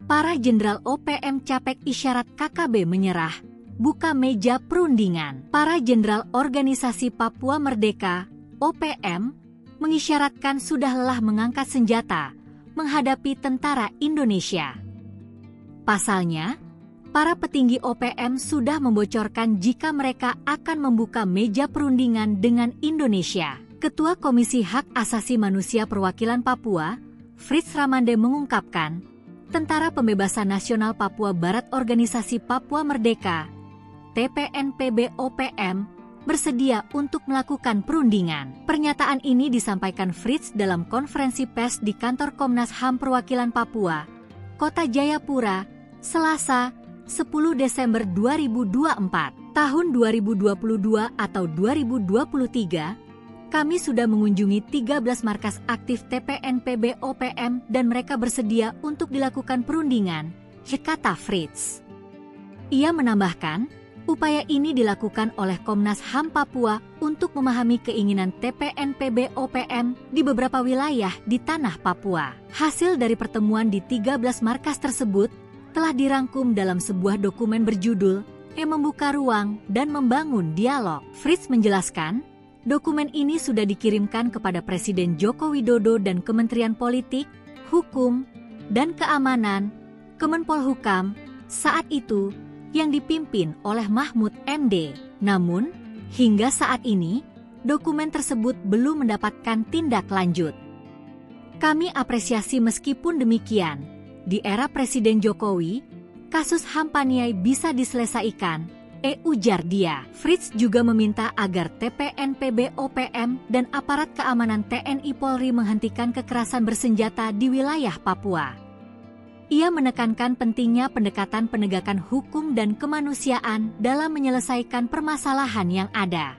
Para jenderal OPM capek isyarat KKB menyerah, buka meja perundingan. Para jenderal Organisasi Papua Merdeka, OPM, mengisyaratkan sudah lelah mengangkat senjata menghadapi tentara Indonesia. Pasalnya, para petinggi OPM sudah membocorkan jika mereka akan membuka meja perundingan dengan Indonesia. Ketua Komisi Hak Asasi Manusia Perwakilan Papua, Fritz Ramande mengungkapkan, Tentara Pembebasan Nasional Papua Barat Organisasi Papua Merdeka, TPNPB OPM, bersedia untuk melakukan perundingan. Pernyataan ini disampaikan Fritz dalam konferensi pers di kantor Komnas HAM Perwakilan Papua, Kota Jayapura, Selasa, 10 Desember 2024. Tahun 2022 atau 2023, kami sudah mengunjungi 13 markas aktif TPNPB OPM dan mereka bersedia untuk dilakukan perundingan, kata Fritz. Ia menambahkan, upaya ini dilakukan oleh Komnas HAM Papua untuk memahami keinginan TPNPB OPM di beberapa wilayah di tanah Papua. Hasil dari pertemuan di 13 markas tersebut telah dirangkum dalam sebuah dokumen berjudul yang membuka ruang dan membangun dialog. Fritz menjelaskan, dokumen ini sudah dikirimkan kepada Presiden Joko Widodo dan Kementerian Politik, Hukum, dan Keamanan, Kemenpolhukam, saat itu yang dipimpin oleh Mahmud MD. Namun, hingga saat ini, dokumen tersebut belum mendapatkan tindak lanjut. Kami apresiasi meskipun demikian, di era Presiden Jokowi, kasus HAM Paniai bisa diselesaikan, ujar dia. Fritz juga meminta agar TPNPB OPM dan aparat keamanan TNI Polri menghentikan kekerasan bersenjata di wilayah Papua. Ia menekankan pentingnya pendekatan penegakan hukum dan kemanusiaan dalam menyelesaikan permasalahan yang ada.